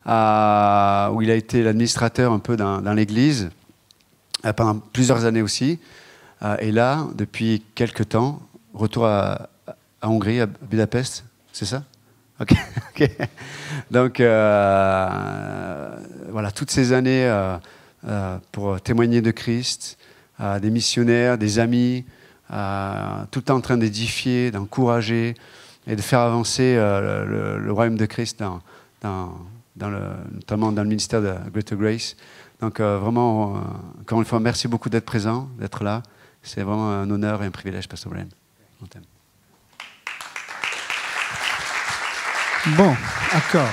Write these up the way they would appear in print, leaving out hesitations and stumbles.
où il a été l'administrateur un peu dans l'église, pendant plusieurs années aussi. Et là, depuis quelques temps, retour à Hongrie, à Budapest, c'est ça? Ok. Donc, voilà, toutes ces années pour témoigner de Christ, des missionnaires, des amis, tout le temps en train d'édifier, d'encourager et de faire avancer le royaume de Christ, notamment dans le ministère de Greater Grace. Donc, vraiment, encore une fois, merci beaucoup d'être présent, d'être là. C'est vraiment un honneur et un privilège, Pasteur Brian. On t'aime. Bon, d'accord.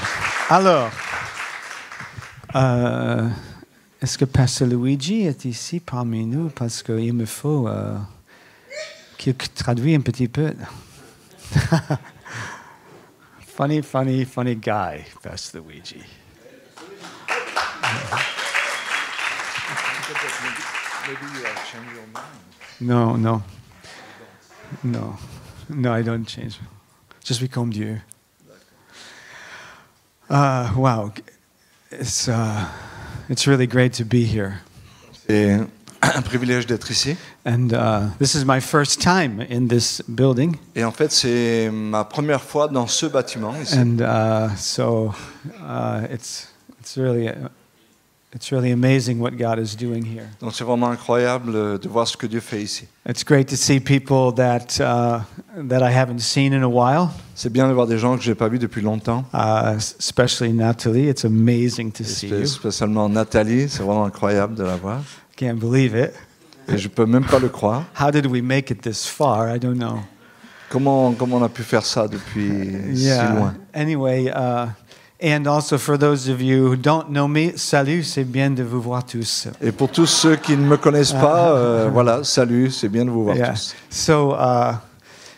Alors, est-ce que Pasteur Luigi est ici parmi nous? Parce qu'il me faut qu'il traduise un petit peu. Funny guy, Pasteur Luigi. No, I don't change. Je suis comme Dieu. Wow, it's really great to be here. C'est un privilège d'être ici. And this is my first time in this building. Et en fait, c'est ma première fois dans ce bâtiment ici. And it's really amazing what God is doing here. Donc c'est vraiment incroyable de voir ce que Dieu fait ici. It's great to see people that I haven't seen in a while. C'est bien de voir des gens que j'ai pas vus depuis longtemps. Especially Natalie, it's amazing to see you. Spécialement Nathalie, c'est vraiment incroyable de la voir. Can't believe it. Et je peux même pas le croire. How did we make it this far? I don't know. Comment on a pu faire ça depuis si loin? Anyway, and also for those of you who don't know me, salut, c'est bien de vous voir tous. Et pour tous ceux qui ne me connaissent pas, voilà, salut, c'est bien de vous voir tous. So,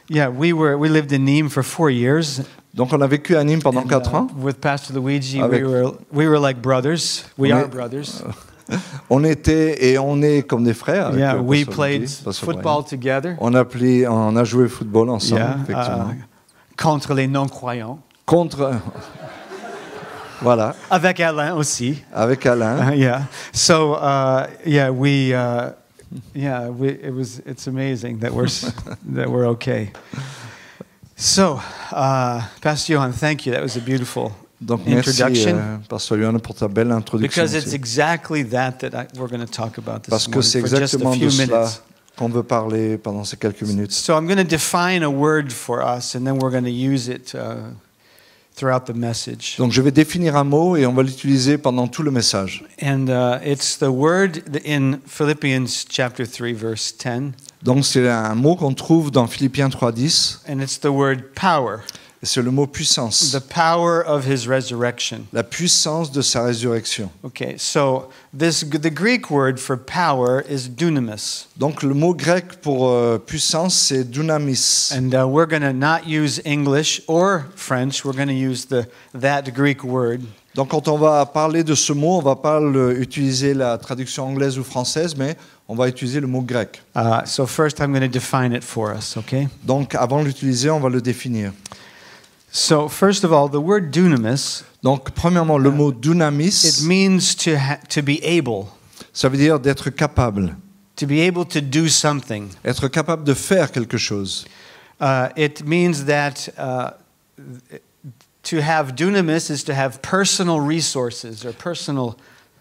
we lived in Nîmes for 4 years. Donc on a vécu à Nîmes pendant 4 ans. With Pastor Luigi, we were like brothers. We are brothers. On était et on est comme des frères. Yeah, we played football together. On a joué au football ensemble, effectivement. Contre les non-croyants. Voilà. Avec Alain aussi. Avec Alain. So, it's amazing that we're okay. So, Pastor Johan, thank you. That was a beautiful introduction. Merci, Pasteur Johan, pour ta belle introduction. Because it's exactly that we're going to talk about this Parce que c'est exactement de cela qu'on veut parler pendant ces quelques minutes. So I'm going to define a word for us, and then we're going to use it throughout the message. Donc je vais définir un mot et on va l'utiliser pendant tout le message. And it's the word in Philippians chapter 3 verse 10. Donc c'est un mot qu'on trouve dans Philippiens 3:10. And it's the word power. Et c'est le mot puissance. The power of his resurrection. La puissance de sa résurrection. Okay, so the Greek word for power is dunamis. Donc le mot grec pour puissance c'est dunamis. And we're going to not use English or French. We're going to use that Greek word. Donc quand on va parler de ce mot, on va pas utiliser la traduction anglaise ou française, mais on va utiliser le mot grec. So first I'm going to define it for us, okay? Donc avant de l'utiliser, on va le définir. So first of all, the word dunamis. Donc premièrement, le mot dunamis. It means to be able. Ça veut dire d'être capable. To be able to do something. Être capable de faire quelque chose. It means that to have dunamis is to have personal resources or personal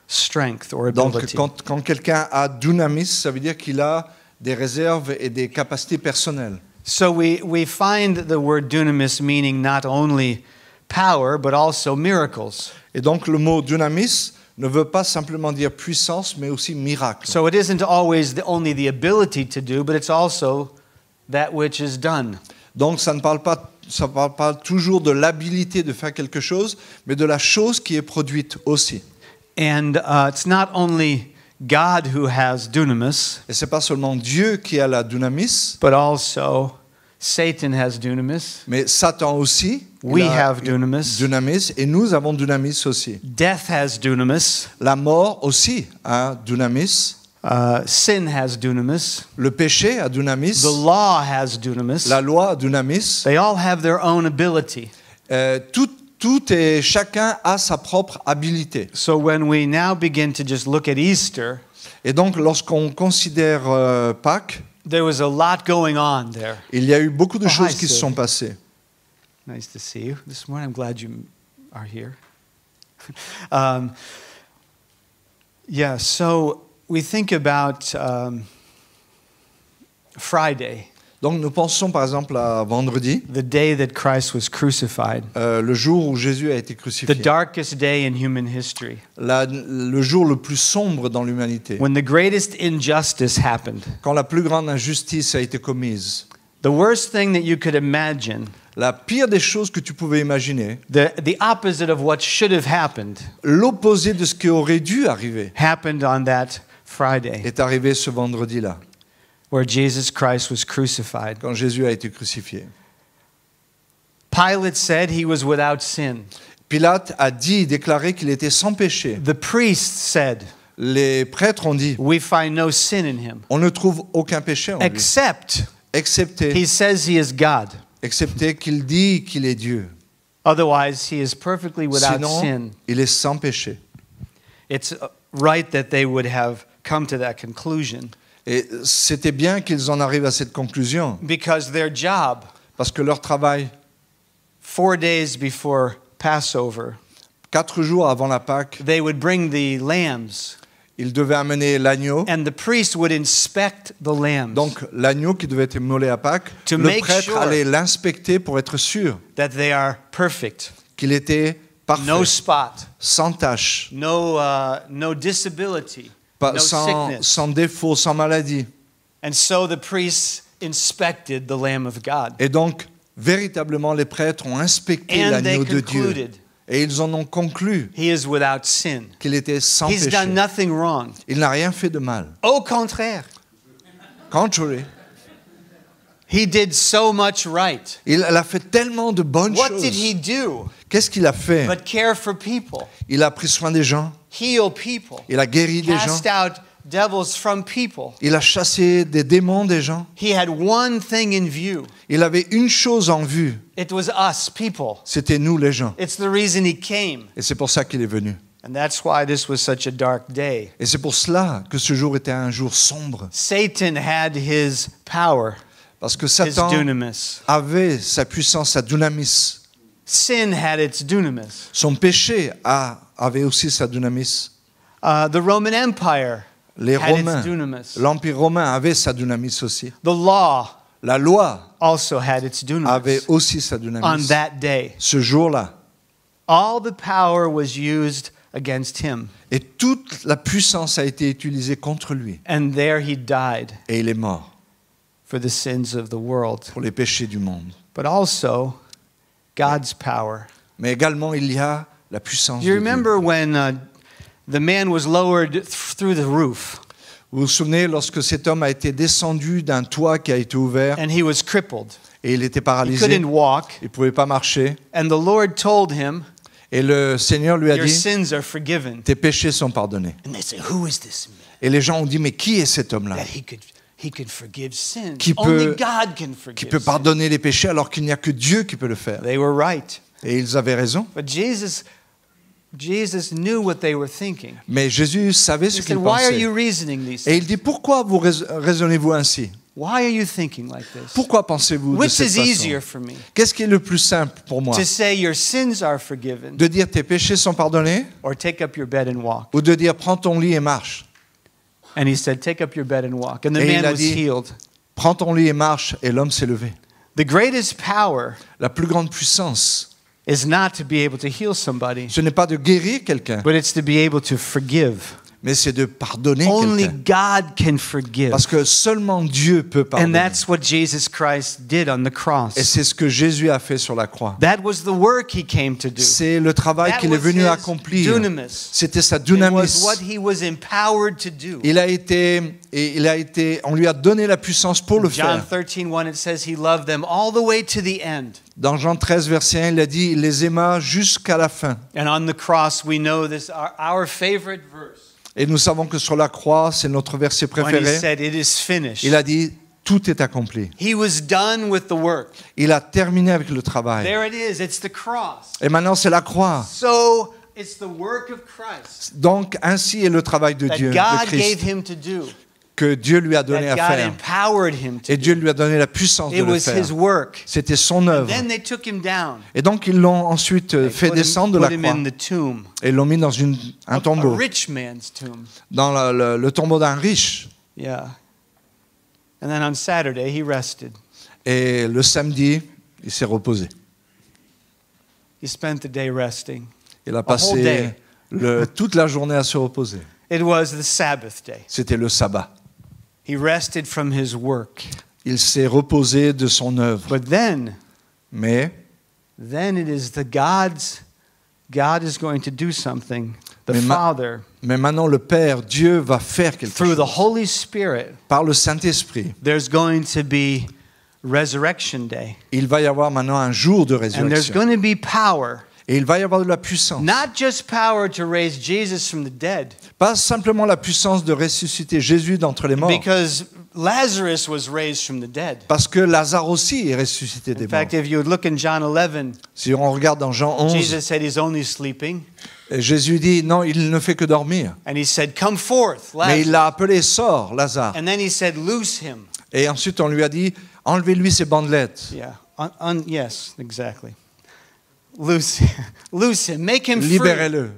strength or ability. Donc quand quelqu'un a dunamis, ça veut dire qu'il a des réserves et des capacités personnelles. So we find the word dunamis meaning not only power but also miracles. Et donc le mot dunamis ne veut pas simplement dire puissance mais aussi miracle. So it isn't always only the ability to do, but it's also that which is done. Donc ça ne parle pas toujours de l'habilité de faire quelque chose, mais de la chose qui est produite aussi. And it's not only God who has dunamis. Et c'est pas seulement Dieu qui a la dunamis, but also Satan has dunamis. Mais Satan aussi. We have dunamis. Dunamis et nous avons dunamis aussi. Death has dunamis. La mort aussi a dunamis. Sin has dunamis. Le péché a dunamis. The law has dunamis. La loi a dunamis. They all have their own ability. chacun a sa propre habilité. So when we now begin to just look at Easter, Et donc, lorsqu'on considère Pâques, there was a lot going on there. il y a eu beaucoup de Oh, choses hi, qui se Sid. sont passées. Nice to see you this morning. I'm glad you are here. Yeah, so we think about Friday, Donc, nous pensons par exemple à vendredi, the day that Christ was crucified, le jour où Jésus a été the crucifié. darkest day in human history, Le jour le plus sombre dans l'humanité. when the greatest injustice happened. Quand la plus grande injustice a été commise. The worst thing that you could imagine, La pire des choses que tu pouvais imaginer, the opposite of what should have happened, l'opposé de ce qui aurait dû arriver, happened on that Friday, est arrivé ce vendredi-là, where Jesus Christ was crucified. quand Jésus a été crucifié. Pilate said he was without sin. Pilate a déclaré qu'il était sans péché. The priests said, Les prêtres ont dit, we find no sin in him, on ne trouve aucun péché en lui, except excepté he says he is God. qu'il dit qu'il est Dieu. Otherwise, he is perfectly without Sinon, sin. il est sans péché. It's right that they would have come to that conclusion Et c'était bien qu'ils en arrivent à cette conclusion, because their job, parce que leur travail, 4 days before Passover, 4 jours avant la Pâque, they would bring the lambs, ils devaient amener l'agneau. and the priest would inspect the lambs Donc l'agneau qui devait être immolé à Pâques, To le make prêtre sure allait l'inspecter pour être sûr that they are perfect, qu'il était parfait, no spot, sans tache, no disability, no sickness. sans défaut, sans maladie. And so the priests inspected the Lamb of God. Et donc, véritablement, les prêtres ont inspecté And they l'agneau de Dieu. concluded Et ils en ont conclu he is without sin. qu'il était sans He's péché. done nothing wrong. Il n'a rien fait de mal. Au contraire, Contrary. he did so much right. Il a fait tellement de bonnes What choses. did he do Qu'est-ce qu'il a fait? but care for people, Il a pris soin des gens. heal people, Il a guéri des gens. cast out devils from people? Il a chassé des démons des gens. He had one thing in view. Il avait une chose en vue. It was us, people. C'était nous les gens. It's the reason he came. Et c'est pour ça qu'il est venu. And that's why this was such a dark day. Et c'est pour cela que ce jour était un jour sombre. Satan had his power, Parce que his Satan dunamis. avait sa puissance, sa dunamis. Sin had its dunamis. Son péché avait aussi sa dunamis. The Roman Empire Les had Romains, its dunamis. l'Empire romain avait sa dunamis aussi. The law La loi also had its avait dunamis aussi sa on dunamis. that day. Ce jour-là. All the power was used against him, Et toute la puissance a été utilisée contre lui. and there he died Et il est mort for the sins of the world. pour les péchés du monde. But also God's power. Mais également, il y a la puissance Do you de Dieu. remember when the man was lowered through the roof Vous vous souvenez lorsque cet homme a été descendu d'un toit qui a été ouvert and he was crippled? et il était He paralysé, couldn't walk, il ne pouvait pas marcher. and the Lord told him, Et le Seigneur lui a your dit, sins are forgiven. tes péchés sont pardonnés. And they say, who is this man Et les gens ont dit, mais qui est cet homme-là that he could forgive sins? Qui Only peut- God can qui forgive peut sins. pardonner les péchés alors qu'il n'y a que Dieu qui peut le faire? They were right. Et ils avaient raison. But Jesus knew what they were thinking. Mais Jésus savait He ce said, qu'il why are pensait. you reasoning these Et things? il dit, pourquoi vous raisonnez-vous ainsi? Why are you thinking like this? Pourquoi pensez-vous de Which cette is easier façon? for me? Qu'est-ce qui est le plus simple pour moi? To say your sins are forgiven De dire tes péchés sont pardonnés or take up your bed and walk? ou de dire prends ton lit et marche? And he said, take up your bed and walk. And the Et il man a was dit- healed. Prends ton lit et marche, et l'homme s'est levé. The greatest power La plus grande puissance, is not to be able to heal somebody, ce n'est pas de guérir quelqu'un, but it's to be able to forgive. mais c'est de pardonner Only quelqu'un. God can forgive. Parce que seulement Dieu peut And pardonner. that's what Jesus Christ did on the Et cross. c'est ce que Jésus a fait sur la croix. That was the work he came to do. C'est le travail That qu'il est was venu his accomplir. dunamis. C'était sa It was dunamis. what he was empowered to do. On lui a donné la puissance pour le John faire. 13:1 it says he loved them all the way to the end. Dans Jean 13, verset 1, il a dit, il les aima jusqu'à la fin. And on the cross we know this our favorite verse. Et nous savons que sur la croix, c'est notre verset When he préféré. said it is finished. Il a dit, tout est accompli. He was done with the work. Il a terminé avec le travail. There it is. It's the cross. Et maintenant, c'est la croix. So it's the work of Christ Donc, ainsi est le travail de Dieu, that de God gave Christ, him to do. que Dieu lui a donné That à God faire. empowered him to Et do. Dieu lui a donné la puissance de It le was faire. his work. C'était son And œuvre. then they took him down. Et donc, ils l'ont ensuite fait descendre de la Put him croix in the tomb. et l'ont mis dans un A tombeau, rich man's tomb. dans le tombeau d'un riche. Yeah. And then on Saturday, he rested. Et le samedi, il s'est reposé. He spent the day resting. Il a whole passé day. toute la journée à se reposer. It was the Sabbath day. C'était le sabbat. He rested from his work. Il s'est reposé de son œuvre. But then Mais it is God is going to do something. The Mais Father, maintenant, le Père, Dieu, va faire quelque through the chose. Holy Spirit, Par le Saint-Esprit, there's going to be Resurrection Day. il va y avoir maintenant un jour de And there's résurrection. going to be power. Et il va y avoir de la puissance. Not just power to raise Jesus from the dead, Pas simplement la puissance de ressusciter Jésus d'entre les morts. because Lazarus was raised from the dead. Parce que Lazare aussi est ressuscité des In morts. fact, if you would look in John 11, Si on regarde dans Jean 11, Jesus said he's only sleeping. Jésus dit non, il ne fait que dormir. And he said, "Come forth, Mais il Lazarus." l'a appelé sort, Lazare. And then he said, "Loose him." Et ensuite on lui a dit enlevez-lui ses bandelettes. Yeah. Yes, exactly. Loose him. Make him free. Libérez-le.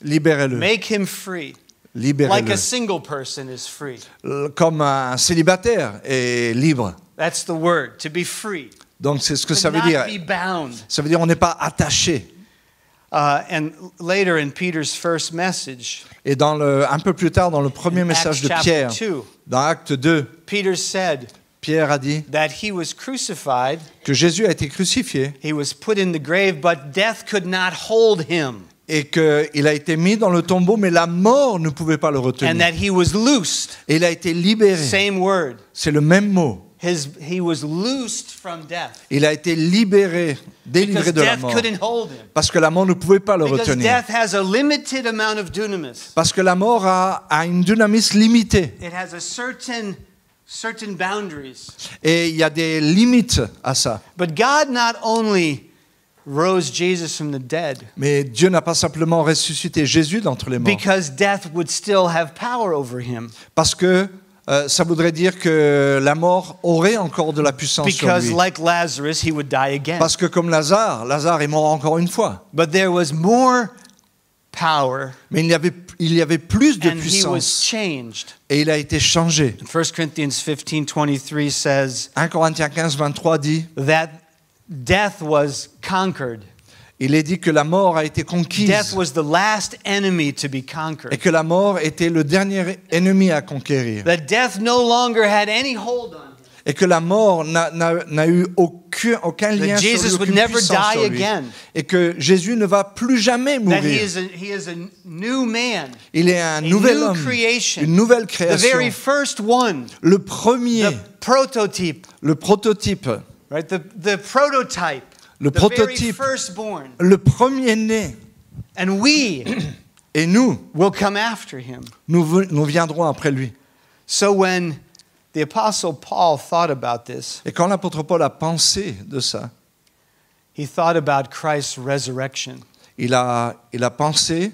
Libérez-le. Make him free. Like Libérez-le. a single person is free. Comme un célibataire est libre. That's the word, to be free. Donc c'est ce que To ça veut not dire. be bound. Ça veut dire on n'est pas attaché. And later in Peter's first message, Et un peu plus tard, dans le premier message de Acts Pierre, chapter 2, dans Acte 2, Peter said Pierre a dit that he was crucified, que Jésus a été crucifié he was put in the grave, but death could not hold him, et qu'il a été mis dans le tombeau, mais la mort ne pouvait pas le and retenir. that he was loosed. Et il a été libéré. Same word. C'est le même mot. He was loosed from death. Il a été libéré, délivré Because de la death mort. couldn't hold him. Parce que la mort ne pouvait pas le Because retenir. death has a limited amount of dunamis. Parce que la mort a une dynamis limitée. It has a certain boundaries. Et il y a des limites à ça. But God not only rose Jesus from the dead, Mais Dieu n'a pas simplement ressuscité Jésus d'entre les morts. because death would still have power over him. Parce que ça voudrait dire que la mort aurait encore de la puissance sur Because lui. like Lazarus, he would die again. Parce que comme Lazare est mort encore une fois. But there was more power, Mais il y avait plus de and he was puissance. changed. Et il a été changé. 1 Corinthians 15:23 says 1 Corinthiens 15, 23 dit, that death was conquered. il est dit que la mort a été Death conquise. was the last enemy to be Et conquered. que la mort était le dernier ennemi à conquérir. That death no longer had any hold on him. Et que la mort n'a eu aucun lien That sur lui, Jesus would aucune never puissance die sur lui. again. Et que Jésus ne va plus jamais That mourir. he is a new man, Il est un a nouvel new homme, creation, une nouvelle the création. very first one, Le premier, the prototype, le prototype, right? The prototype, Le the very prototype. firstborn. le premier-né. And we Et nous, will come after him. nous viendrons après lui. So when the Apostle Paul thought about this, Et quand l'apôtre Paul a pensé de ça, he thought about Christ's resurrection. il a pensé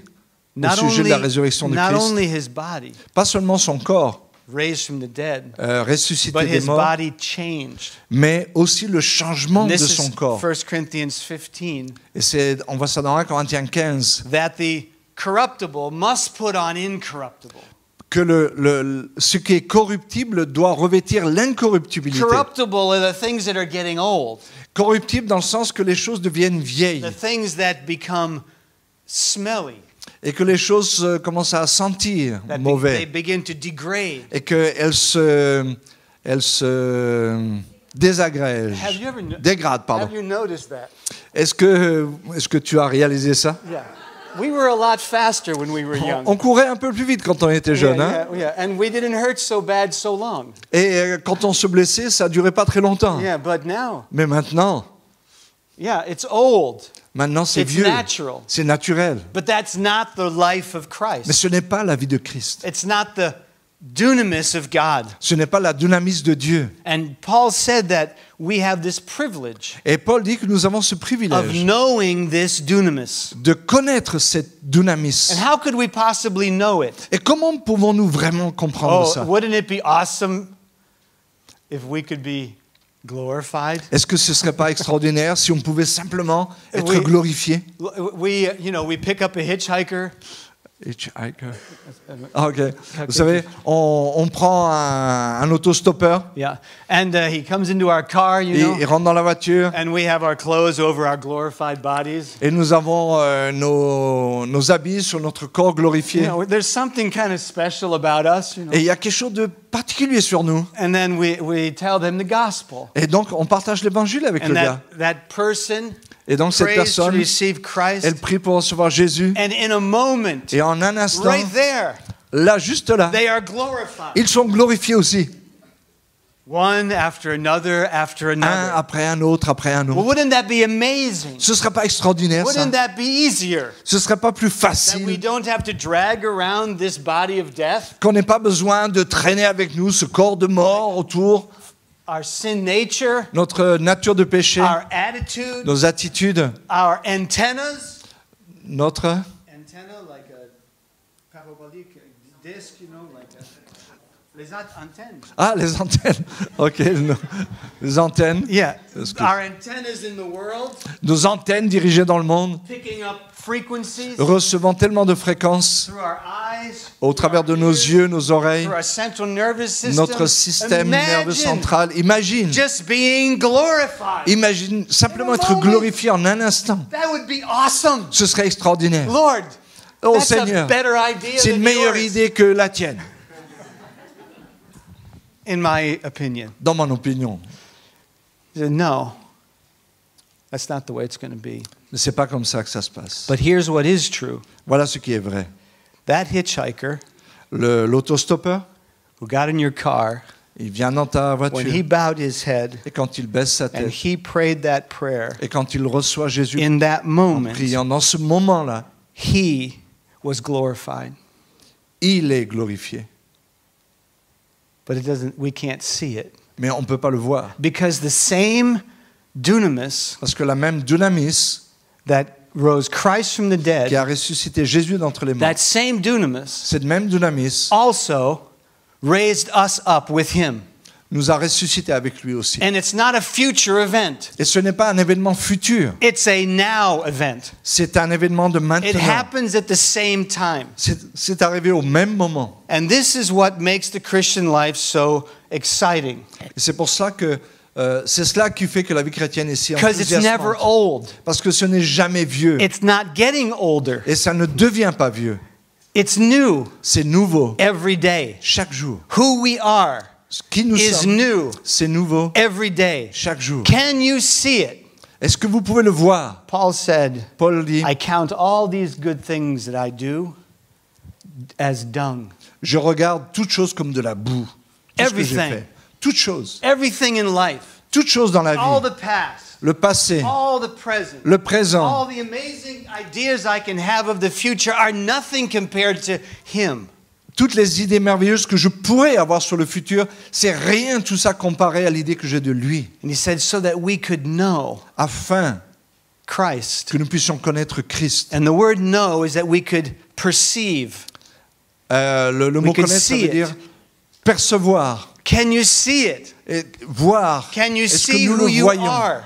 au Not sujet de la résurrection de not Christ. only his body Pas seulement son corps raised from the dead, ressuscité but des his morts, body changed. mais aussi le changement And de this son is corps. 1 Corinthians 15, Et on voit ça dans 1 Corinthiens 15, that the corruptible must put on incorruptible. que ce qui est corruptible doit revêtir l'incorruptibilité. Corruptible are the things that are getting old, Corruptible dans le sens que les choses deviennent vieilles the things that become smelly, et que les choses commencent à sentir that they mauvais begin to degrade. et qu'elles se désagrègent, Have you ever dégradent, pardon. have you noticed that? Est-ce que tu as réalisé ça? Yeah. We were a lot faster when we were young. On courait un peu plus vite quand on était jeune. Hein? Yeah. And we didn't hurt so bad so long. Et quand on se blessait, ça durait pas très longtemps. Yeah, but now, Mais maintenant, it's old. c'est It's vieux. natural. C'est naturel. But that's not the life of Mais Christ. ce n'est pas la vie de Christ. It's not dunamis of God. Ce n'est pas la dynamis de Dieu. And Paul said that we have this privilege Et Paul dit que nous avons ce of privilège knowing this dunamis. de connaître cette dynamis. And how could we possibly know it? Et comment pouvons-nous vraiment comprendre Oh, ça? wouldn't it be awesome if we could be glorified? Est-ce que ce ne serait pas extraordinaire si on pouvait simplement être Oui. glorifié? We pick up a hitchhiker. Ah, ok. Vous savez, on prend un autostoppeur, Yeah. And he comes into our car, you know. il rentre dans la voiture And we have our clothes over our glorified bodies. et nous avons nos habits sur notre corps You glorifié. know, there's something kind of special about us, you know. Et il y a quelque chose de particulier sur nous. And then we tell them the gospel. Et donc, on partage l'évangile avec And le gars. that person Et donc, cette prays to personne, receive Christ. elle prie pour recevoir Jésus. And in a moment, Et en un instant, right there, là, juste là, they are glorified. ils sont glorifiés aussi. One after another after Un another. après un autre, après un Well, autre. wouldn't that be amazing? Ce ne serait pas extraordinaire, ça? Wouldn't that be easier? Ce ne serait pas plus That we facile don't have to drag around this body of death, qu'on n'ait pas besoin de traîner avec nous ce corps de mort autour, our sin nature, notre nature de péché, our attitude, nos attitudes, our antennas. notre... Antenna like a parabolic disc, you know, like les antennes. Ah, les antennes. Ok, les antennes. Yeah, That's good. our antennas in the world, Nos antennes dirigées dans le monde, picking up frequencies recevant tellement de fréquences through our eyes, au travers de nos yeux, nos oreilles, through our central nervous system. notre système nerveux central. Imagine, Just being glorified. imagine simplement être glorifié en un instant. That would be awesome. Ce serait extraordinaire. Lord, Oh that's a Seigneur, better idea c'est une than meilleure yours, idée que la tienne, in my opinion. dans mon opinion. He said, no, that's not the way it's going to be. Mais c'est pas comme ça que ça se passe. But here's what is true. Voilà ce qui est vrai. That hitchhiker L'autostoppeur, who got in your car, il vient dans ta when he voiture bowed his head et quand il baisse sa and tête he prayed that prayer, et quand il reçoit Jésus in that en moment, priant, dans ce moment-là, he was glorified. il est glorifié. But we can't see it. Mais on ne peut pas le voir. Because the same dunamis Parce que la même dynamis that rose Christ from the qui dead, a ressuscité Jésus d'entre les morts, that same dunamis cette même dynamis also raised us up with him. nous a ressuscité avec lui aussi. And it's not a future event. Et ce n'est pas un événement futur, It's a now event. c'est un événement de It maintenant. happens at the same time. C'est arrivé au même moment. And this is what makes the Christian life so exciting. Et c'est pour cela que c'est cela qui fait que la vie chrétienne est si Because it's never enthousiasmante. old. Parce que ce n'est jamais vieux. It's not getting older. Et ça ne devient pas vieux. It's new C'est nouveau. every day. Chaque jour. Who we are Ce qui nous is sommes, new c'est nouveau. every day. Chaque jour. Can you see it? Est-ce que vous pouvez le voir? Paul said, Paul dit, I count all these good things that I do as dung. je regarde toute chose comme de la boue. Tout ce que j'ai Everything. fait. Toute chose. Everything in life, Toute chose dans la all vie. the past, Le passé, all the present, le présent, all the amazing ideas I can have of the future are nothing compared to him. toutes les idées merveilleuses que je pourrais avoir sur le futur, c'est rien tout ça comparé à l'idée que j'ai de lui. And he said, so that we could know Afin Christ. que nous puissions connaître Christ. And the word know is that we could perceive. Le mot We could connaître, ça see veut it. dire percevoir Can you see it? et voir. Can you Est-ce que see nous who le you voyons are?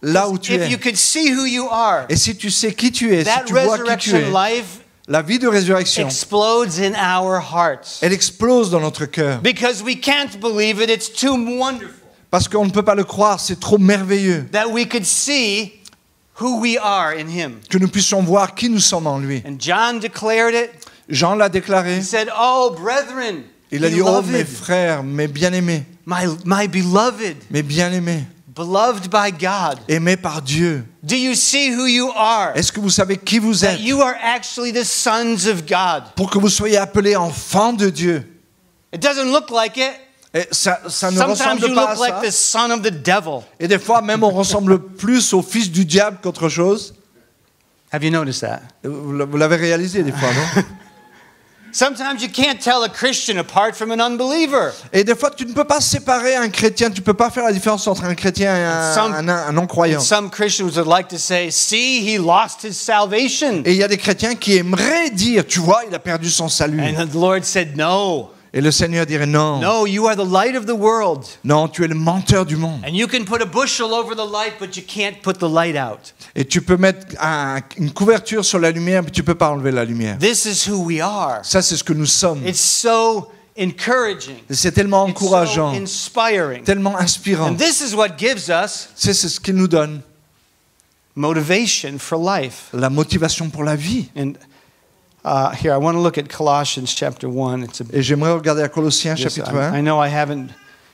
là où tu If es? you could see who you are, Et si tu sais qui tu es, si that tu vois qui tu es, resurrection life la vie de résurrection, explodes in our hearts. elle explose dans notre cœur. Because we can't believe it, it's too wonderful. Parce qu'on ne peut pas le croire, c'est trop merveilleux That we could see who we are in him. que nous puissions voir qui nous sommes en lui. And John declared it. Jean l'a déclaré. He said, oh, brethren, Il a dit, oh mes beloved, frères, mes bien-aimés, my beloved, mes bien-aimés, beloved by God. aimés par Dieu. Do you see who you are? Est-ce que vous savez qui vous That êtes you are actually the sons of God. pour que vous soyez appelés enfants de Dieu? It doesn't look like it. Et ça ne Sometimes ressemble you pas à look like ça. the son of the devil. Et des fois même on ressemble plus au fils du diable qu'autre chose. Have you noticed that? Vous l'avez réalisé des fois, non? Sometimes you can't tell a Christian apart from an unbeliever. Et des fois, tu ne peux pas séparer un chrétien, tu ne peux pas faire la différence entre un chrétien et un non-croyant. Some Christians would like to say, see, he lost his salvation. Et il y a des chrétiens qui aimeraient dire, tu vois, il a perdu son salut. And the Lord said, no. Et le Seigneur dirait, non, No, you are the light of the world. non, tu es le menteur du monde. And you can put a bushel over the light, but you can't put the light out. Et tu peux mettre une couverture sur la lumière, mais tu ne peux pas enlever la lumière. This is who we are. Ça, c'est ce que nous sommes. It's so encouraging. C'est tellement It's so encourageant, inspiring. tellement inspirant. And this is what gives us C'est ce qui nous donne motivation for life. la motivation pour la vie. And here, I want to look at Colossians chapter 1. Et j'aimerais regarder à Colossiens chapitre 1. I know I haven't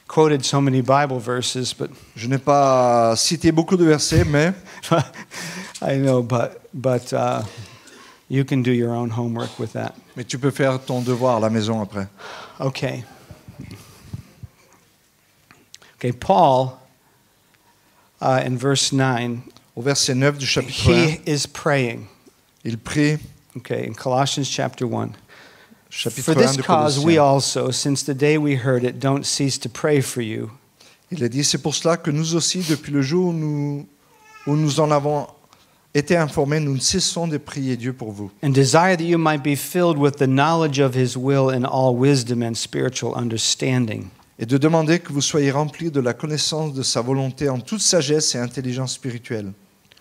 quoted so many Bible verses, but Je n'ai pas cité beaucoup de versets, mais I know, but you can do your own homework with that. tu peux faire ton devoir à la maison après. Okay. Paul, in verse 9, Au verset 9 du chapitre 1, he is praying. il prie, Okay, in Colossians chapter 1. chapitre For 1 this de cause we Colossiens. also, since the day we heard it, don't cease to pray for you. Il a dit, c'est pour cela que nous aussi, depuis le jour où nous en avons été informés, nous ne cessons de prier Dieu pour vous. And desire that you might be filled with the knowledge of his will in all wisdom and spiritual understanding. Et de demander que vous soyez remplis de la connaissance de sa volonté en toute sagesse et intelligence spirituelle,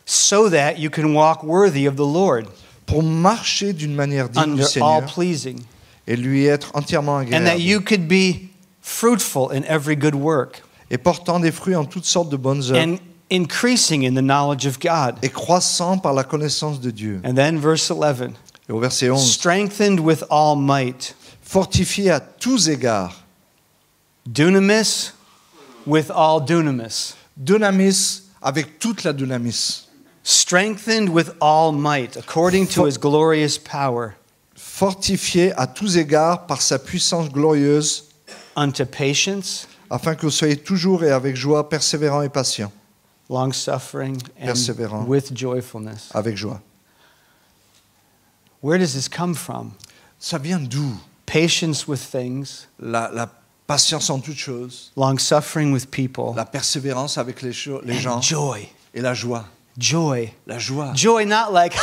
So that you can walk worthy of the Lord, pour marcher d'une manière digne under du all Seigneur pleasing, et lui être entièrement and that agréable, you could be fruitful in every good work, et portant des fruits en toutes sortes de bonnes œuvres, and increasing in the knowledge of God. et croissant par la connaissance de Dieu. And then verse 11, Et au verset 11, strengthened with all might, fortifié à tous égards, dunamis with all dunamis, dynamis avec toute la dynamis, strengthened with all might, according to his glorious power, fortifié à tous égards par sa puissance glorieuse, unto patience, afin que vous soyez toujours et avec joie persévérants et patients, long-suffering, and Perseverant. with joyfulness. avec joie. Where does this come from? Ça vient d'où? Patience with things, La patience en toutes choses, long-suffering with people, la persévérance avec les and gens joy. et la joie. Joy. La joie. Joy, not like,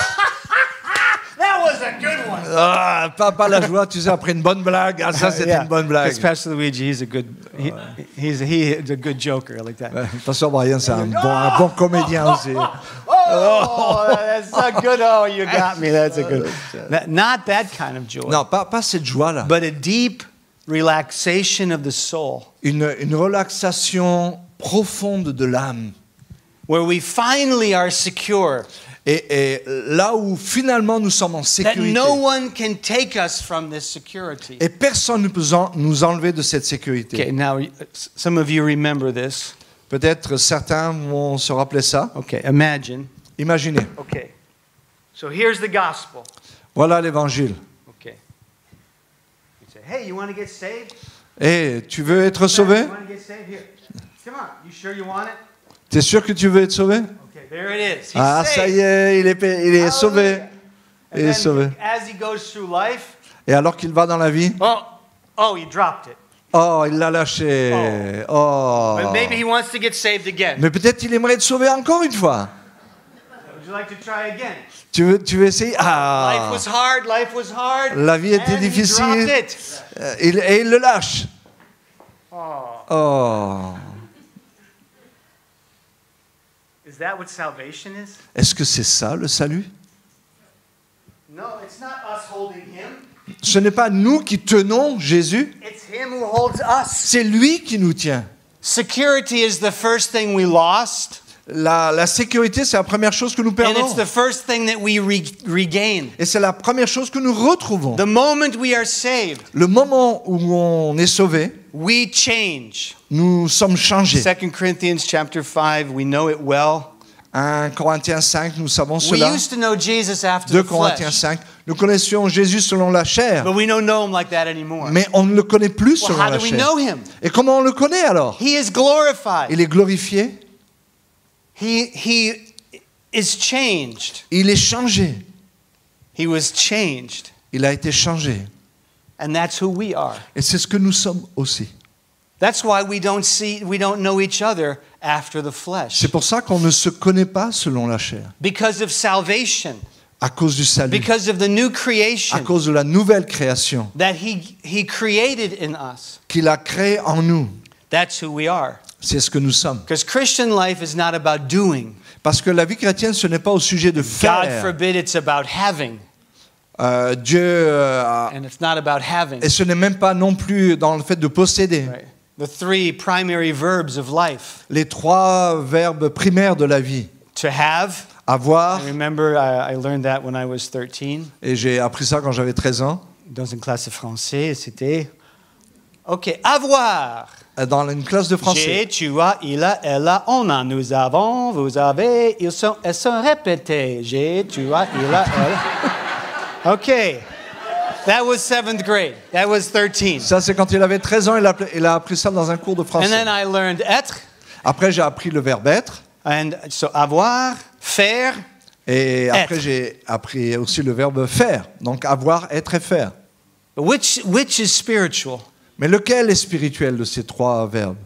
that was a good one. Ah, pas la joie, tu sais, après une bonne blague. Ah, ça, c'était une bonne blague. Because Pastor Luigi, he's a good joker like that. Pasteur Brian, c'est un bon comédien aussi. Oh, that's a good. Oh, you got me. That's a good. Not that kind of joy, Non, pas cette joie-là. but a deep relaxation of the soul, Une relaxation profonde de l'âme. where we finally are secure Et là où finalement nous sommes en that sécurité. no one can take us from this security. Et personne ne peut nous enlever de cette sécurité. Okay, now some of you remember this. Peut-être certains vont se rappeler ça. Okay, imagine. Imaginez, Okay, so here's the gospel. voilà l'évangile. Okay, you say, hey, you want to get saved? Et tu veux être sauvé? You want to get saved? Here, come on. You sure you want it? T'es sûr que tu veux être sauvé? Okay, there it is. He's Ah, saved. ça y est, il est sauvé. Hallelujah. And Il est then sauvé. as he goes through life, Et alors qu'il va dans la vie, oh, he dropped it. oh, il l'a lâché. Oh. But maybe he wants to get saved again. Mais peut-être il aimerait être sauvé encore une fois. Would you like to try again? Tu veux essayer? Ah. Life was hard. La vie était and he difficile. dropped it. Et il le lâche. Oh, Oh. is that what salvation is? Est-ce que c'est ça le salut? No, it's not us holding him. Ce n'est pas nous qui tenons Jésus, It's him who holds us. c'est lui qui nous tient. Security is the first thing we lost, La sécurité, c'est la première chose que nous and perdons. it's the first thing that we regain. Et c'est la première chose que nous retrouvons. The moment we are saved, Le moment où on est sauvé, we change. nous sommes changés. 2 Corinthians chapter 5, we know it well. 1 Corinthiens 5, nous savons We cela. used to know Jesus after 2 the Corinthiens flesh, 5, nous connaissions Jésus selon la chair, but we don't know him like that anymore. mais on ne le connaît plus Well, selon how la do we chair. know him? Et comment on le connaît alors? He is glorified. Il est glorifié, He is changed. il est changé, He was changed. il a été changé. And that's who we are. Et c'est ce que nous sommes aussi. That's why we don't know each other after the flesh. C'est pour ça qu'on ne se connaît pas selon la chair. Because of salvation. À cause du salut. Because of the new À creation cause de la nouvelle création that he created in us. qu'il a créée en nous. That's who we are. C'est ce que nous sommes. Because Christian life is not about doing. Parce que la vie chrétienne, ce n'est pas au sujet de God faire. forbid it's about having. Dieu, And it's not about having. et ce n'est même pas non plus dans le fait de posséder. Right. The three primary verbs of life. Les trois verbes primaires de la vie. To have. Avoir, I remember I learned that when I was 13. et j'ai appris ça quand j'avais 13 ans. Dans une classe de français, c'était OK, avoir. Dans une classe de J'ai, français. tu as, il a, elle a, on a, nous avons, vous avez, elles sont répétées. J'ai, tu as, il a, elle a. OK. That was 7th grade. That was 13. Ça, c'est quand il avait 13 ans, il a appris ça dans un cours de And français. then I learned être. Après, j'ai appris le verbe être. And so avoir, faire. Et après, Être. j'ai appris aussi le verbe faire. Donc, avoir, être et faire. But which is spiritual? Mais lequel est spirituel de ces trois verbes?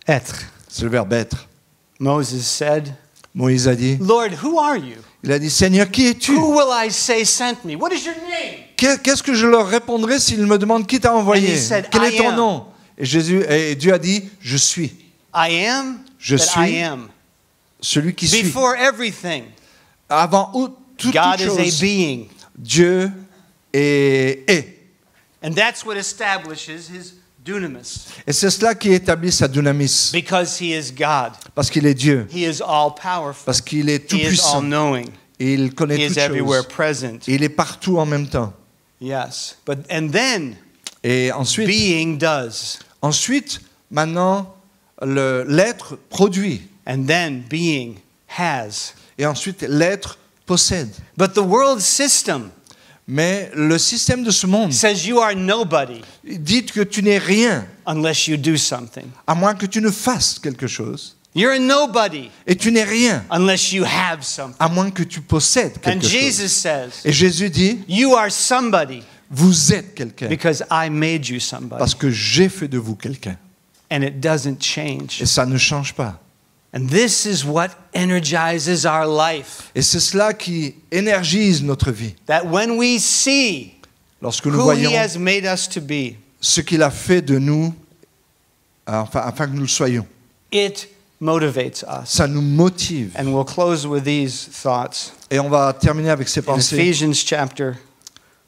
Être. C'est le verbe être. Moses said, Moïse a dit, Lord, who are you? il a dit, Seigneur, qui es-tu? Who will I say sent me? What is your name? Qu'est-ce que je leur répondrai s'ils me demandent qui t'a And envoyé? he said, Quel I est ton am. nom? Et Dieu a dit, je suis. I am Je that suis. I am. Celui qui suit. Before everything, Avant toute God is a chose, being. Dieu est. And that's what establishes his dunamis. Et c'est cela qui établit sa dynamis. Because he is God. Parce qu'il est Dieu. He is all powerful. Parce qu'il est tout He is all puissant. knowing. Et il connaît He is toutes everywhere choses. present. Et il est partout en même temps. Yes. And then Et ensuite, being does. maintenant, l'être produit. And then being has. Et ensuite, l'être possède. But the world system Mais le système de ce monde says you are nobody dit que tu n'es rien, unless you do something. à moins que tu ne fasses quelque chose. You're a nobody Et tu n'es rien, unless you have something. à moins que tu possèdes And quelque chose. Jesus says, Et Jésus dit, you are somebody vous êtes quelqu'un, because I made you somebody. parce que j'ai fait de vous quelqu'un. And it doesn't change. Et ça ne change pas. And this is what energizes our life. Et c'est cela qui énergise notre vie. That when we see Lorsque nous who voyons he has made us to be, ce qu'il a fait de nous, afin que nous le soyons, it motivates us. ça nous motive. And we'll close with these thoughts. Et on va terminer avec ces In pensées. Ephesians chapter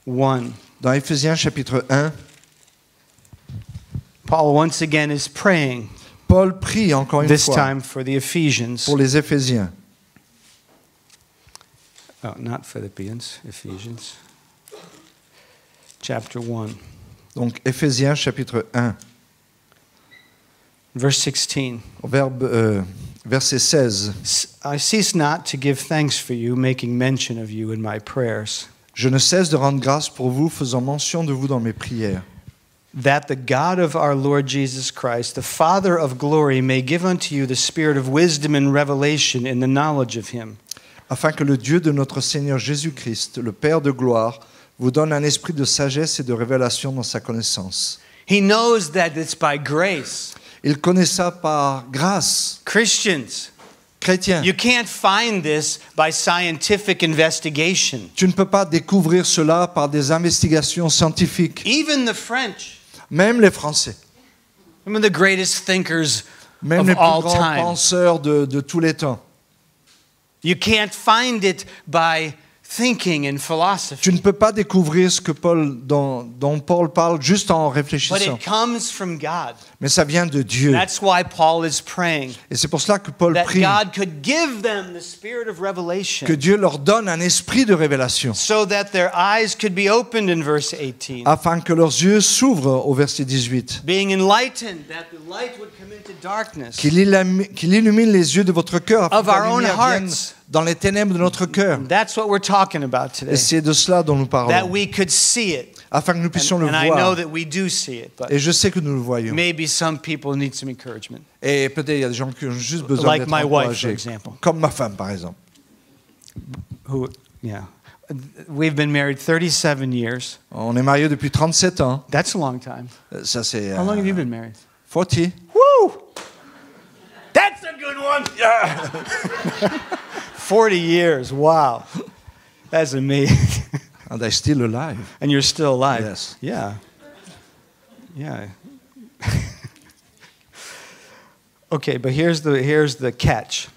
1, Dans Éphésiens chapitre 1, Paul once again is praying, Paul prie encore une this fois time for the Ephesians. pour les Éphésiens. Oh, not Philippians, Ephesians. Chapter 1, Donc Éphésiens chapitre 1, verse 16. Verset 16. I cease not to give thanks for you, making mention of you in my prayers, Je ne cesse de rendre grâce pour vous, faisant mention de vous dans mes prières, that the God of our Lord Jesus Christ, the Father of glory, may give unto you the spirit of wisdom and revelation in the knowledge of him, afin que le Dieu de notre Seigneur Jésus-Christ, le Père de gloire, vous donne un esprit de sagesse et de révélation dans sa connaissance. He knows that it's by grace. Il connaît ça par grâce. Christians, Chrétien, you can't find this by scientific investigation. tu ne peux pas découvrir cela par des investigations scientifiques. Even the French, Même les Français, some of the greatest thinkers même of les plus all grands time, penseurs de tous les temps. you can't find it by thinking and Tu philosophy. ne peux pas découvrir ce que dont Paul parle juste en But réfléchissant. it comes from God. Mais ça vient de Dieu. That's why Paul is praying Et c'est pour cela que Paul that prie God could give them the spirit of revelation que Dieu leur donne un esprit de révélation, so that their eyes could be opened in verse 18. afin que leurs yeux s'ouvrent au verset 18, Being enlightened, that the light would come into darkness. qu'il illumine les yeux de votre cœur, afin Of que la our own lumière vienne hearts. dans les ténèbres de notre cœur. That's what we're talking about today. Et c'est de cela dont nous That parlons, we could see it. afin que nous puissions le And I know voir. that we do see it, but Et je sais que nous le voyons. maybe some people need some encouragement. Et peut-être il y a des gens qui ont juste besoin Like d'être my wife, for encouragés, example. comme ma femme par exemple. Who, yeah. we've been married 37 years. On est mariés depuis 37 ans. That's a long time. Ça, c'est... How long have you been married? 40. Woo! That's a good one! 40 years, wow. That's amazing. And they're still alive. And you're still alive. Yes. Yeah. Yeah. Okay, but here's the catch.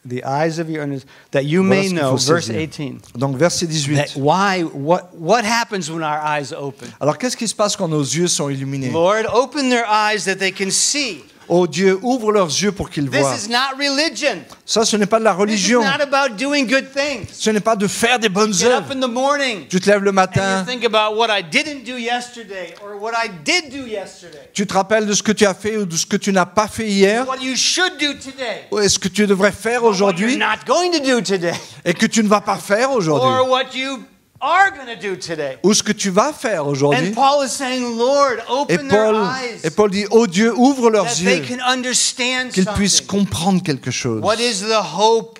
The eyes of your understanding, that you Voilà may ce qu'il know, faut verse saisir. 18. Donc verset That 18. what happens when our eyes open? Alors qu'est-ce qui se passe quand nos yeux sont illuminés? Lord, open their eyes that they can see. Oh Dieu, ouvre leurs yeux pour qu'ils voient. This is not religion. Ça, ce n'est pas de la This is religion. not about doing good things. Ce n'est pas de faire des bonnes Get up œuvres. in the morning Tu te lèves le and matin, you think about what I didn't do yesterday or what I did do yesterday. tu te rappelles de ce que tu as fait ou de ce que tu n'as pas fait hier, What you should do today. ou est-ce que tu devrais faire What you're aujourd'hui not going to do today. et que tu ne vas pas faire Or aujourd'hui, what you are going to do today. ou ce que tu vas faire aujourd'hui. And Paul is saying, Lord, Et open their Paul, eyes et Paul dit, oh Dieu, ouvre leurs that they yeux, can understand qu'ils puissent something. comprendre quelque chose. What is the hope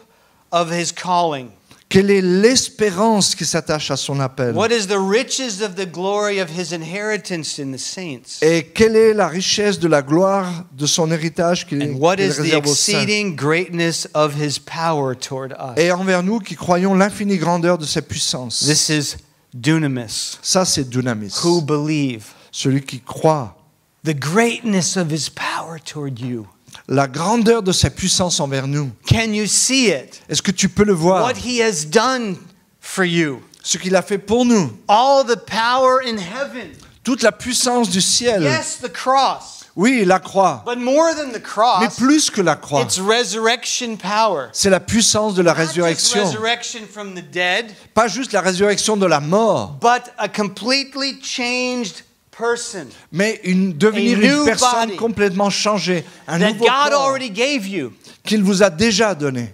of his calling? Quelle est l'espérance qui s'attache à son appel? What is the riches of the glory of his inheritance in the saints? Et quelle est la richesse de la gloire de son héritage qu'il And what qu'il is the réserve aux saints? exceeding greatness of his power toward us? Et envers nous qui croyons l'infinie grandeur de sa puissance. This is dunamis, Ça, c'est dunamis. who believe. Celui qui croit. The greatness of his power toward you. La grandeur de sa puissance envers nous. Can you see it? Est-ce que tu peux le voir? What he has done for you. Ce qu'il a fait pour nous. All the power in heaven. Toute la puissance du ciel. Yes, the cross. Oui, la croix. But more than the Mais cross, plus que la croix. it's resurrection power. C'est la puissance de la Not just résurrection. resurrection from the dead, Pas juste la résurrection de la mort, but a completely changed person mais devenir A new une personne body complètement changée. Un that nouveau God corps already gave you, qu'il vous a déjà donné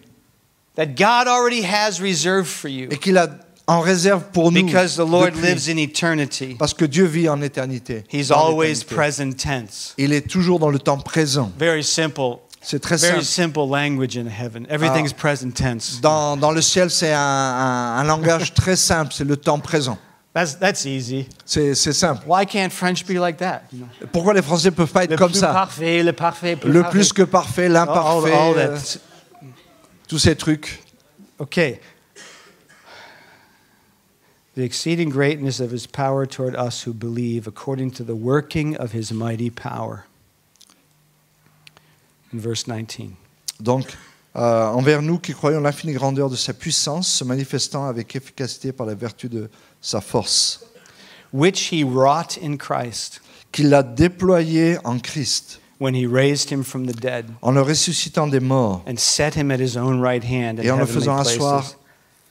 that God already has reserved for you, et qu'il a en réserve pour nous. because the Lord depuis. lives in eternity. Parce que Dieu vit en éternité. He's Dans always l'éternité. present tense. Il est toujours dans le temps présent. Very simple. C'est très Very simple. simple language in heaven. Everything's present tense. Dans le ciel, c'est un langage très simple, c'est le temps présent. That's easy. C'est simple. Why can't French be like that? You know? Pourquoi les Français ne peuvent pas être Le comme plus ça? parfait, le parfait, Le parfait. plus que parfait, l'imparfait, All that. tous ces trucs. Okay. The exceeding greatness of his power toward us who believe, according to the working of his mighty power. In verse 19. Donc, envers nous qui croyons l'infinie grandeur de sa puissance, se manifestant avec efficacité par la vertu de sa force, Which he wrought in Christ qu'il a déployé en Christ, when he raised him from the dead en le ressuscitant des morts and set him at his own right hand in et en le heavenly faisant asseoir places,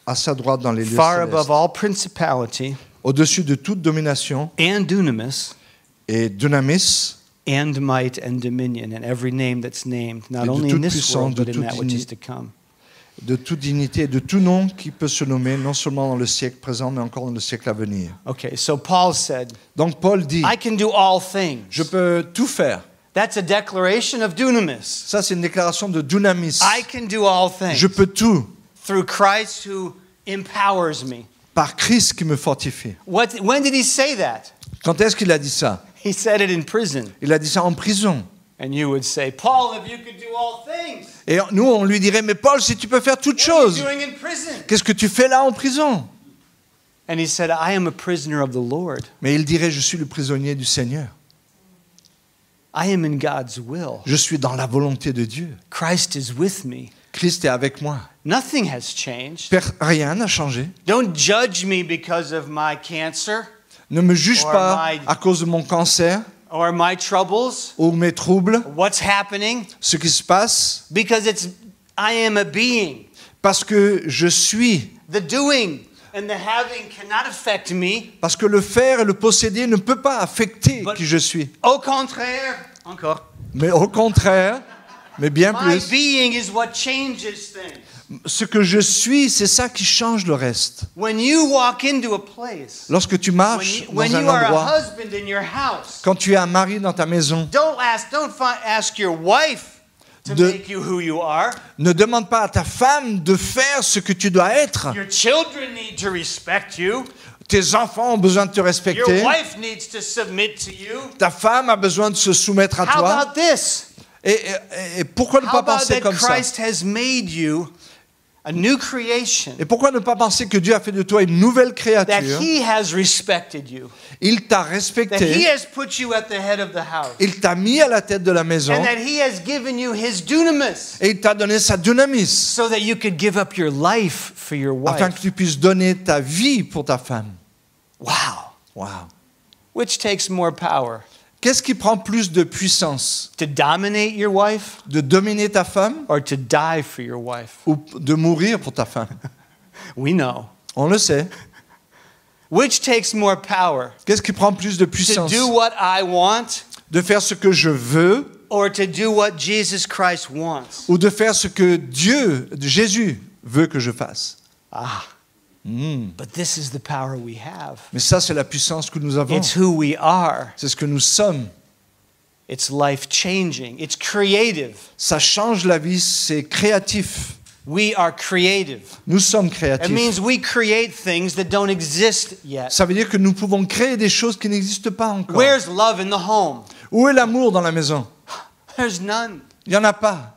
à sa droite dans les lieux far above célestes, all principality au-dessus de toute domination and dunamis et dynamis, and might and dominion and every name that's named, not Et de only in toute this puissance, world, de but in toute that which is to come. de toute dignité et de tout nom qui peut se nommer, non seulement dans le siècle présent, mais encore dans le siècle à venir. Okay, so Paul said, Donc Paul dit, I can do all things. je peux tout faire. That's a declaration of dunamis. Ça, c'est une déclaration de dynamis. I can do all things Je peux tout through Christ who empowers me. par Christ qui me fortifie. When did he say that? Quand est-ce qu'il a dit ça? He said it in prison. Il a dit ça en prison. And you would say, Paul, if you could do all things, Et nous, on lui dirait, mais Paul, si tu peux faire toutes what are you choses, doing in prison? qu'est-ce que tu fais là en prison? And he said, I am a prisoner of the Lord. Mais il dirait, je suis le prisonnier du Seigneur. I am in God's will. Je suis dans la volonté de Dieu. Christ is with me. Christ est avec moi. Nothing has changed. Rien n'a changé. Don't judge me because of my cancer Ne me juge Or pas my- à cause de mon cancer or my troubles, ou mes troubles, what's happening, ce qui se passe, because I am a being. parce que je suis. The doing and the having cannot affect me. Parce que le faire et le posséder ne peut pas affecter But- qui je suis. Au contraire, encore. Mais au contraire, mais bien My plus, being is what changes things. ce que je suis, c'est ça qui change le reste. When you walk into a place, Lorsque tu marches when dans you un are a endroit, husband in your house, quand tu es un mari dans ta maison, don't ask your wife to de- make you who you are. Ne demande pas à ta femme de faire ce que tu dois être. Your children need to respect you. Tes enfants ont besoin de te Your respecter. wife needs to submit to you. Ta femme a besoin de se soumettre à How toi. about this? Et pourquoi ne How pas about penser that comme ça? Christ has made you a new creation, Et pourquoi ne pas penser que Dieu a fait de toi une nouvelle that créature? He has respected you, Il t'a that He respecté, has put you at the head of the house, il t'a mis à la tête de la maison and that He has given you His dunamis et il t'a donné sa dynamis so that you could give up your life for your afin que wife. tu puisses donner ta vie pour ta femme. Wow. Wow. Which takes more power? Qu'est-ce qui prend plus de puissance? To dominate your wife De dominer ta femme or to die for your wife? ou de mourir pour ta femme? We know. On le sait. Which takes more power? Qu'est-ce qui prend plus de To puissance? do what I want De faire ce que je veux or to do what Jesus Christ wants? ou de faire ce que Jésus veut que je fasse? Ah. But this is the power we have. Mais ça, c'est la puissance que nous avons. It's who we are. C'est ce que nous sommes. It's life changing. It's creative. Ça change la vie, c'est créatif. We are creative. Nous sommes It créatifs. means we create things that don't exist yet. Ça veut dire que nous pouvons créer des choses qui n'existent pas encore. Where's love in the home? Où est l'amour dans la maison? There's none. Il n'y en a pas.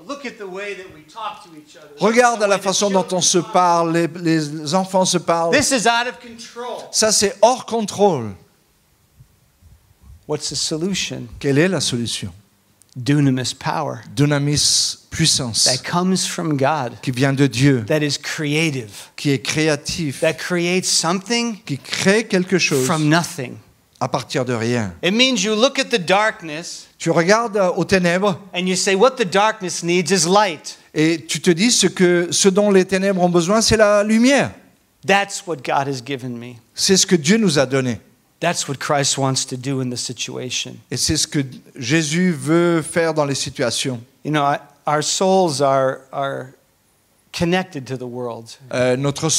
Look at the way that we talk to each other. Regarde The à la way the façon dont on children se talk. parle, les enfants se parlent. This is out of control. Ça, c'est hors contrôle. What's the solution? Quelle est la solution? Dunamis power Dynamis, puissance, that comes from God, qui vient de Dieu, that is creative, qui est créatif, that creates something qui crée quelque chose from nothing. à partir de rien. It means you look at the darkness Tu regardes aux ténèbres and you say, what the darkness needs is light. et tu te dis ce dont les ténèbres ont besoin, c'est la lumière. That's what God has given me. C'est ce que Dieu nous a donné. That's what Christ wants to do in the situation. Et c'est ce que Jésus veut faire dans les situations. You know, our souls are connected to the world. Notre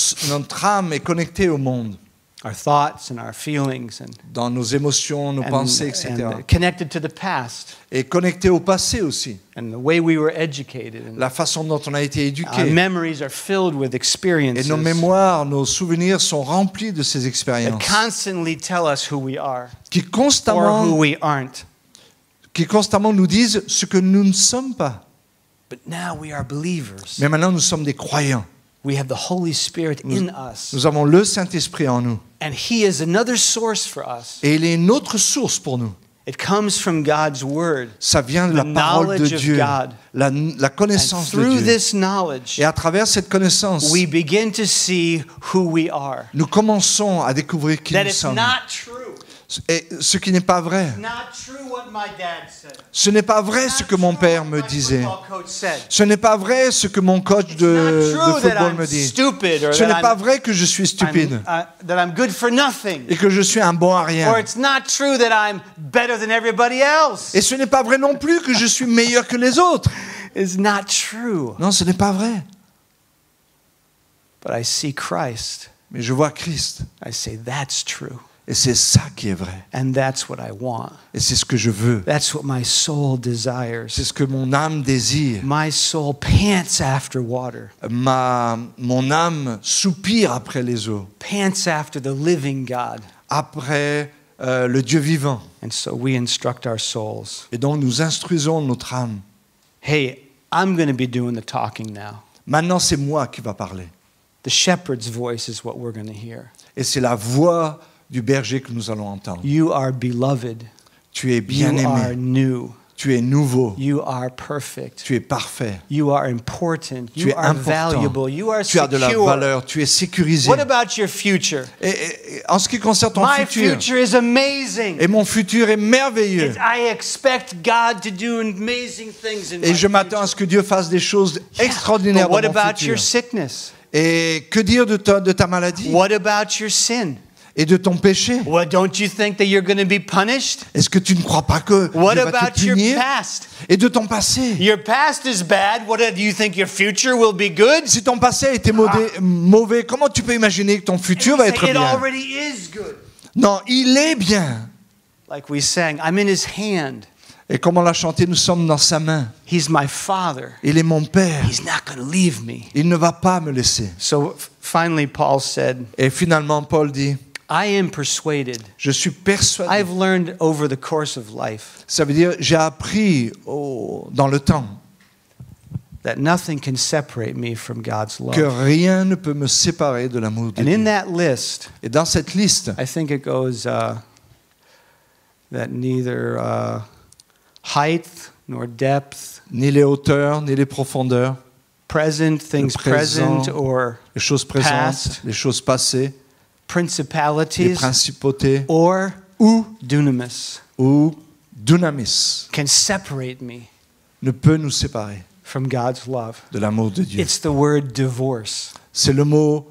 âme est connectée au monde, Our thoughts and our feelings and dans nos émotions, nos pensées, etc. connected to the past Et connectée au passé aussi. and the way we were educated. And La façon dont on a été our éduqué. memories are filled with Et experiences nos mémoires, nos souvenirs sont remplis de ces that expériences constantly tell us who we are qui or who constamment we aren't. nous disent ce que nous ne sommes pas. But now we are believers. Mais maintenant, nous sommes des croyants. We have the Holy Spirit in us. Nous avons le Saint-Esprit en nous. And He is another source for us. Et il est une autre source pour nous. It comes from God's Word. Ça vient de la The parole de knowledge of Dieu, God. la And connaissance de through Dieu. this knowledge, Et à travers cette connaissance, we begin to see who we are. nous commençons à découvrir qui That nous it's sommes. not true. Et ce qui n'est pas vrai. It's not true what my dad said. Ce n'est pas vrai ce que mon père me disait. Ce n'est pas vrai ce que mon coach de football me dit. Ce n'est pas vrai que je suis stupide That I'm good for nothing. et que je suis un bon à rien. Or it's not true that I'm better than everybody else. Et ce n'est pas vrai non plus que je suis meilleur que les autres. It's not true. Non, ce n'est pas vrai. But I see Christ. Mais je vois Christ. I say that's true. Et c'est ça qui est vrai. And that's what I want. Et c'est ce que je veux. That's what my soul desires. C'est ce que mon âme désire. My soul pants after water. Mon âme soupire après les eaux, Pants after the living God. après le Dieu vivant. And so we instruct our souls. Et donc nous instruisons notre âme. Hey, I'm going to be doing the talking now. Maintenant, c'est moi qui va parler. The shepherd's voice is what we're going to hear. Et c'est la voix du berger que nous allons entendre. You are beloved. Tu es You are bien-aimé. new. Tu es nouveau. You are perfect. Tu es parfait. You are important. Tu You es are important. valuable. You are Tu as de la secure. valeur. Tu es sécurisé. What about your future? Et en ce qui concerne ton My futur, future is amazing. et mon futur est merveilleux. I expect God to do amazing things in Et my je m'attends à future. ce que Dieu fasse des choses But extraordinaires what dans mon about futur. your sickness? Et que dire de ta maladie What about your sin? et de ton péché? Well, don't you think that you're going to be punished? Est-ce que tu ne crois pas que What Dieu va te about your punir? past? Et de ton passé? Your past is bad. What do you think your future will be good? Si ton passé a été mauvais, comment tu peux imaginer que ton futur va être It bien? already is good. Non, il est bien. Like we sang, I'm in his hand. Et comme on l'a chanté, nous sommes dans sa main. He's my father. Il est mon Père. He's not going to leave me. Il ne va pas me laisser. So finally, Paul said, Et finalement, Paul dit, I am persuaded. je suis persuadé. I've learned over the course of life Ça veut dire, j'ai appris dans le temps that nothing can separate me from God's que love. rien ne peut me séparer de l'amour de And in Dieu. that list, Et dans cette liste, I think it goes that neither height nor depth, ni les hauteurs, ni les profondeurs, present, things présent, present or les choses présentes, past, les choses passées, les principalities principautés or dunamis ou dunamis can separate me ne peut nous séparer from God's love. de l'amour de Dieu. It's the word divorce. C'est le mot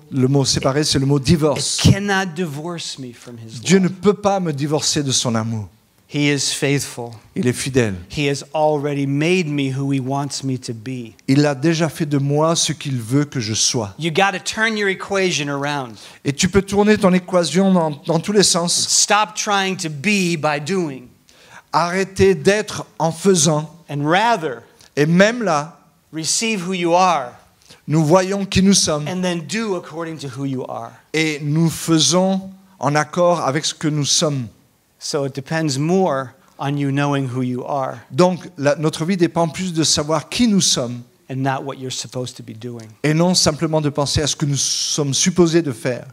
séparé, c'est le mot It divorce. cannot divorce me from His Dieu ne love. peut pas me divorcer de son amour. He is faithful. Il est fidèle. He has already made me who He wants me to be. Il a déjà fait de moi ce qu'il veut que je sois. You got to turn your equation around. Et tu peux tourner ton équation dans tous les sens. Stop trying to be by doing, Arrêter d'être en faisant. and rather Et même là, receive who you are nous voyons qui nous sommes. and then do according to who you are. Et nous faisons en accord avec ce que nous sommes. So it depends more on you knowing who you are Donc, notre vie dépend plus de savoir qui nous sommes and not what you're supposed to be doing. et non simplement de penser à ce que nous sommes supposés de faire.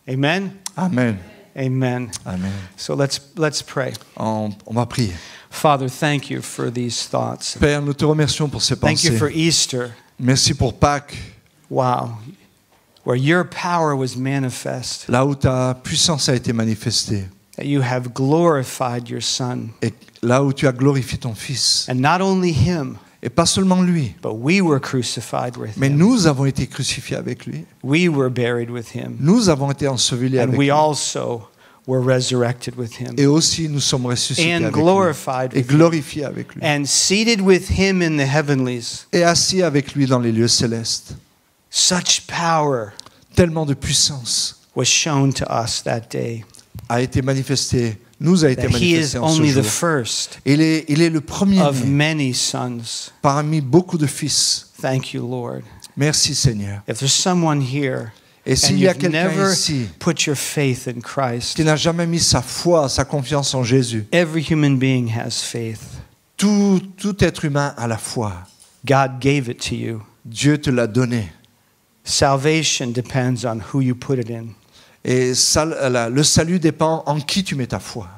Amen? Amen. Amen. Amen. So let's pray. On va prier. Father, thank you for these thoughts. Père, nous te remercions pour ces Thank you pensées. for Easter. Merci pour Pâques, Wow. Where your power was manifest, là où ta puissance a été manifestée that you have glorified your Son. et là où tu as glorifié ton Fils. And not only him, Et pas seulement lui, but we were crucified with mais him. nous avons été crucifiés avec lui. We were buried with him. Nous avons été ensevelis And avec we lui. also were resurrected with him. Et aussi nous sommes ressuscités And avec lui. glorified Et with him. glorifiés avec lui. And seated with him in the heavenlies. Et assis avec lui dans les lieux célestes. Such power Tellement de puissance was shown to us that day. a été manifestée, nous a été That he is manifestée en ce only the jour. first Il est le premier of né many sons. parmi beaucoup de fils. Thank you, Lord. Merci Seigneur. If there's someone here Et and s'il y a you've quelqu'un never ici put your faith in Christ, qui n'a jamais mis sa foi, sa confiance en Jésus, every human being has faith. tout être humain a la foi. God gave it to you. Dieu te l'a donné. Salvation depends on who you put it in. Et le salut dépend en qui tu mets ta foi.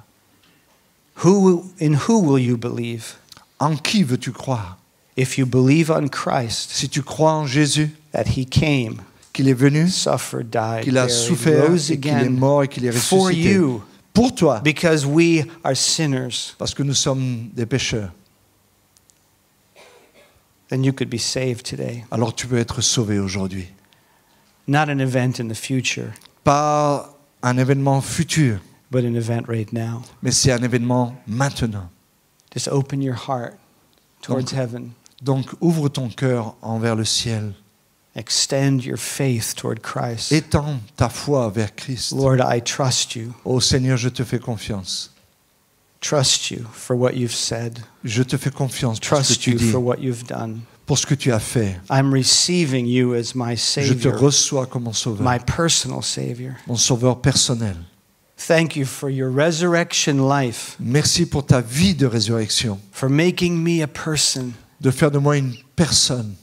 In who will you believe? En qui veux-tu croire? If you believe on Christ, Si tu crois en Jésus, that he came, qu'il est venu, suffered, died, qu'il a buried, souffert, rose et qu'il est again mort et qu'il est for ressuscité, you, pour toi, because we are sinners, parce que nous sommes des pécheurs, then you could be saved today. alors tu peux être sauvé aujourd'hui. Not an event in the future, Pas un événement futur, but an event right now. mais c'est un événement maintenant. Just open your heart towards Donc- heaven. Donc ouvre ton cœur envers le ciel. Extend your faith toward Christ. Étends ta foi vers Christ. Lord, I trust you. Ô Seigneur, je te fais confiance. Trust you for what you've said. Je te fais confiance pour ce que Trust tu you dis, for what you've done. pour ce que tu as fait. I'm receiving you as my Je te Savior, reçois comme mon sauveur, my personal Savior. mon sauveur personnel. Thank you for your resurrection life, Merci pour ta vie de résurrection, for making me a person. de faire de moi une personne.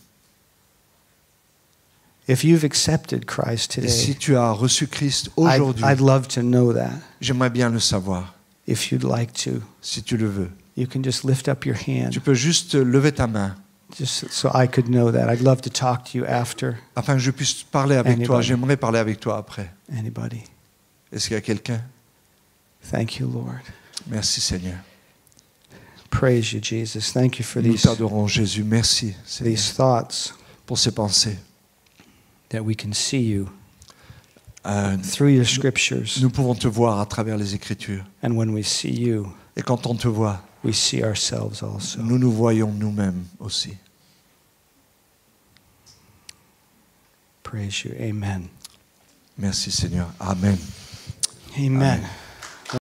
If you've accepted Christ Et si today, tu as reçu Christ I'd aujourd'hui, love to know that. j'aimerais bien le savoir, If you'd like to, si tu le veux. you can just lift up your hand Tu peux juste lever ta main just so I could know that. I'd love to talk to you after. afin que je puisse parler avec toi. Anybody. J'aimerais parler avec toi après. Anybody? Est-ce qu'il y a quelqu'un? Thank you, Lord. Merci Seigneur. Praise you, Jesus. Thank you for Nous these t'adorons Jésus. Merci Seigneur thoughts pour ces pensées. that we can see you Euh, through your scriptures. nous pouvons te voir à travers les Écritures. And when we see you, Et quand on te voit, we see ourselves also. nous nous voyons nous-mêmes aussi. Praise you. Amen. Merci Seigneur. Amen. Amen. Amen.